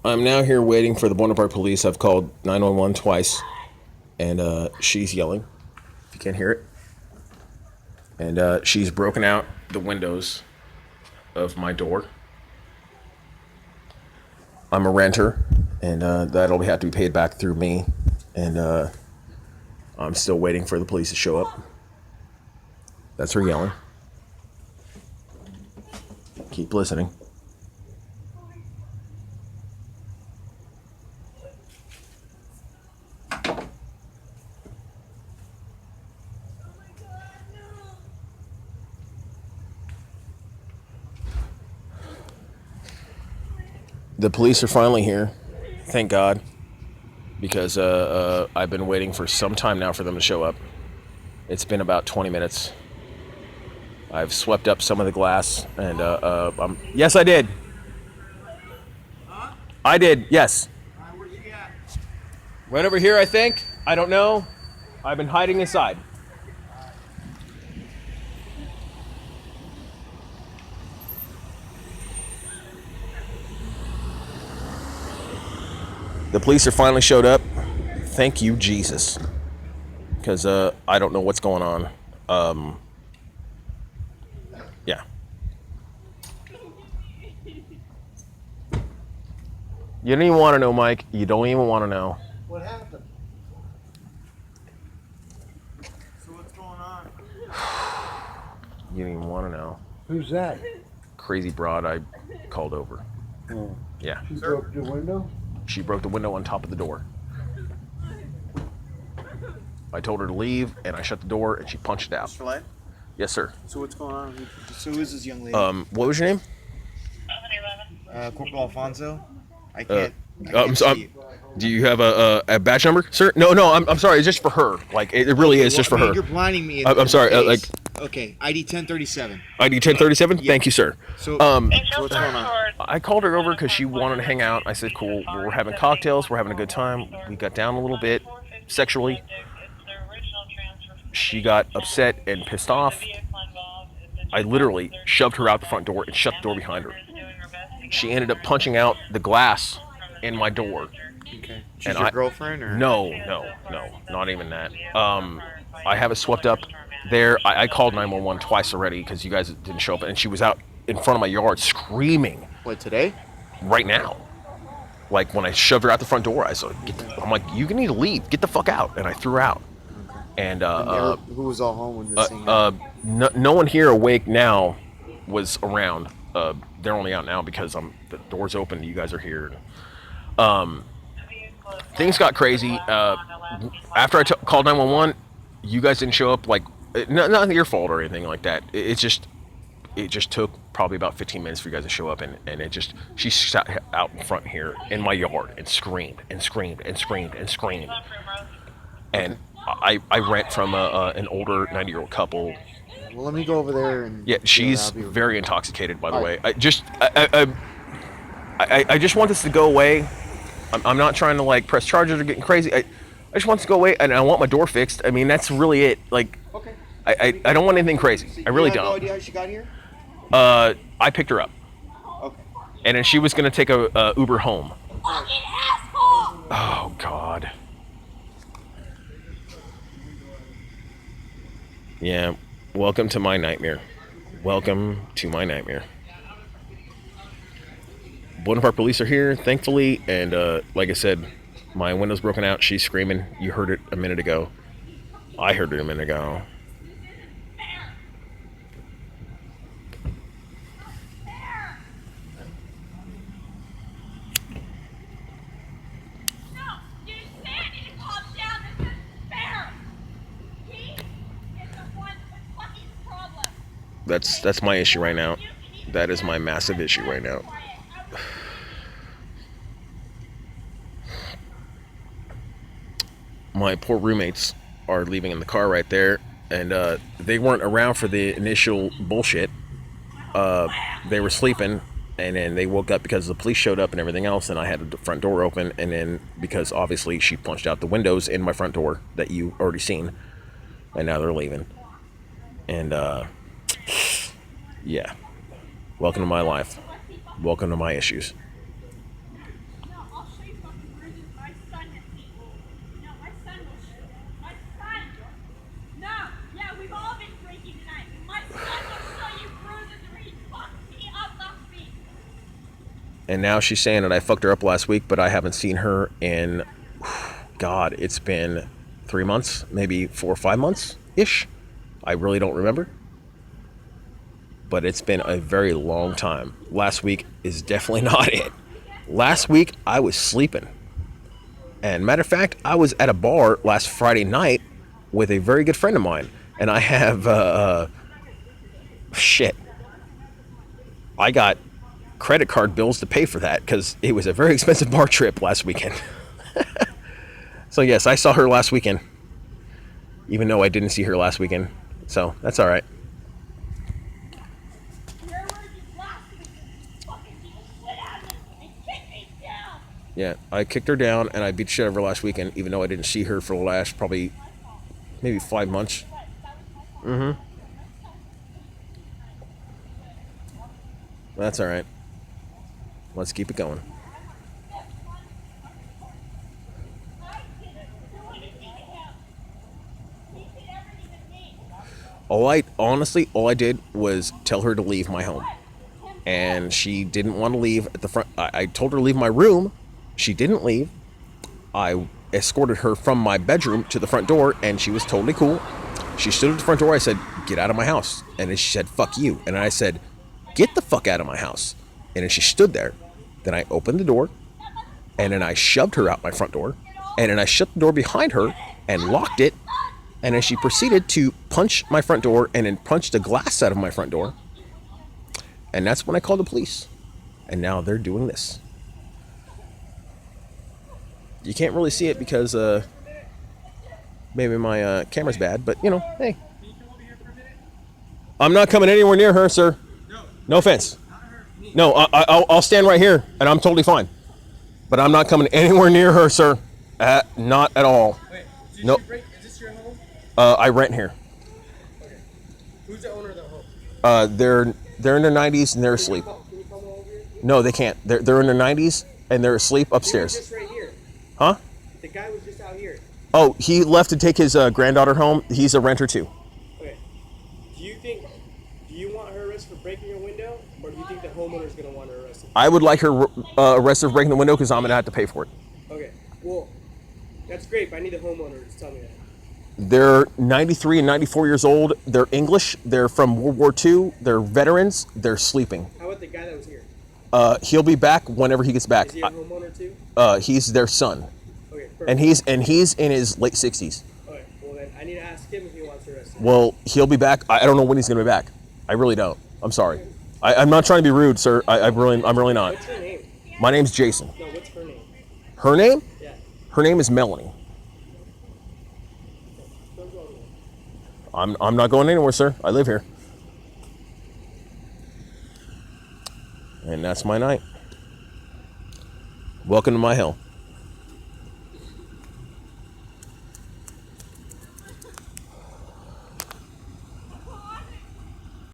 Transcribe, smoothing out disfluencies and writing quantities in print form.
I'm now here waiting for the Bonaparte police. I've called 911 twice, and she's yelling, if you can't hear it. And she's broken out the windows of my door. I'm a renter, and that'll have to be paid back through me. And I'm still waiting for the police to show up. That's her yelling. Keep listening. The police are finally here. Thank God. Because I've been waiting for some time now for them to show up. It's been about 20 minutes. I've swept up some of the glass, and yes, I did. I did, yes. Where's she at? Right over here, I think. I don't know. I've been hiding inside. The police are finally showed up. Thank you, Jesus. Because I don't know what's going on. Yeah. You don't even want to know, Mike. You don't even want to know. What happened? So what's going on? You don't even want to know. Who's that? Crazy broad I called over. Oh. Yeah. She broke the window? She broke the window on top of the door. I told her to leave, and I shut the door, and she punched it out. Mr. Light? Yes, sir. So what's going on? So who is this young lady? What was your name? Corporal Alfonso. I can't. Do you have a badge number, sir? No, I'm sorry. It's just for her. Like, it really is just for her. You're blinding me. I'm sorry. Okay, ID 1037. ID 1037? Yeah. Thank you, sir. So what's going on? I called her over because she wanted to hang out. I said, cool. We're having cocktails. We're having a good time. We got down a little bit sexually. She got upset and pissed off. I literally shoved her out the front door and shut the door behind her. She ended up punching out the glass in my door. Okay. She's your girlfriend? Or? No, not even that. I have it swept up there. I called 911 twice already because you guys didn't show up, and she was out in front of my yard screaming. What, today? Right now. Like, when I shoved her out the front door, I'm like, you need to leave. Get the fuck out. And I threw her out. Okay. And who was all home when this thing happened? no one here awake now was around. They're only out now because the door's open. You guys are here. Things got crazy. After I called 911, you guys didn't show up. Like, not your fault or anything like that. It just took probably about 15 minutes for you guys to show up, and she sat out in front here in my yard and screamed and screamed and screamed and screamed. And I rent from an older 90-year-old couple. Well, let me go over there and. Yeah, she's very intoxicated, by the way. I just want this to go away. I'm not trying to like press charges or getting crazy. I just want this to go away, and I want my door fixed. I mean, that's really it. Like, okay. I don't want anything crazy. I really don't. No idea how she got here? I picked her up. Okay. And then she was gonna take a Uber home. Fucking asshole! Oh God. Yeah. Welcome to my nightmare. Welcome to my nightmare. Bonaparte police are here, thankfully, and like I said, my window's broken out. She's screaming. You heard it a minute ago. I heard it a minute ago. That's my issue right now. That is my massive issue right now. My poor roommates are leaving in the car right there, and they weren't around for the initial bullshit. They were sleeping, and then they woke up because the police showed up and everything else, and I had the front door open, and then because obviously she punched out the windows in my front door that you already seen, and now they're leaving. And yeah, welcome to my life. Welcome to my issues. And now she's saying that I fucked her up last week, but I haven't seen her in, God, it's been 3 months, maybe 4 or 5 months-ish. I really don't remember. But it's been a very long time. Last week is definitely not it. Last week, I was sleeping. And matter of fact, I was at a bar last Friday night with a very good friend of mine. And I have, shit. I got credit card bills to pay for that because it was a very expensive bar trip last weekend. So yes, I saw her last weekend. Even though I didn't see her last weekend. So that's all right. Yeah, I kicked her down and I beat shit out of her last weekend, even though I didn't see her for the last probably maybe 5 months. That's all right. Let's keep it going. All I did was tell her to leave my home. And she didn't want to leave at the front. I told her to leave my room. She didn't leave. I escorted her from my bedroom to the front door, and she was totally cool. She stood at the front door. I said, "Get out of my house." And then she said, "Fuck you." And I said, "Get the fuck out of my house." And then she stood there. Then I opened the door, and then I shoved her out my front door, and then I shut the door behind her and locked it. And then she proceeded to punch my front door and then punch the glass out of my front door. And that's when I called the police. And now they're doing this. You can't really see it because maybe my camera's bad, but you know, hey. I'm not coming anywhere near her, sir. No offense. No, I'll stand right here, and I'm totally fine. But I'm not coming anywhere near her, sir. Not at all. Wait, No. Is this your home? I rent here. Okay. Who's the owner of the home? They're in their 90s and they're asleep. Can you come over here? No, they can't. They're in their 90s and they're asleep They were upstairs. just right here. Huh? The guy was just out here. Oh, he left to take his granddaughter home. He's a renter too. Okay. Do you want her arrested for breaking your window, or do you think the homeowner's gonna want her arrested? I would like her arrested for breaking the window because I'm gonna have to pay for it. Okay. Well, that's great, but I need the homeowner to tell me that. They're 93 and 94 years old. They're English. They're from World War II. They're veterans. They're sleeping. How about the guy that was here? He'll be back whenever he gets back. Is he a homeowner too? He's their son, Okay. Perfect. and he's in his late 60s. Okay. Well then, I need to ask him if he wants her arrested. Well, he'll be back. I don't know when he's gonna be back. I really don't. I'm sorry. I'm not trying to be rude, sir. I'm really not. What's her name? My name's Jason. No, what's her name? Her name? Yeah. Her name is Melanie. Don't go over there. I'm not going anywhere, sir. I live here. And that's my night. Welcome to my hell.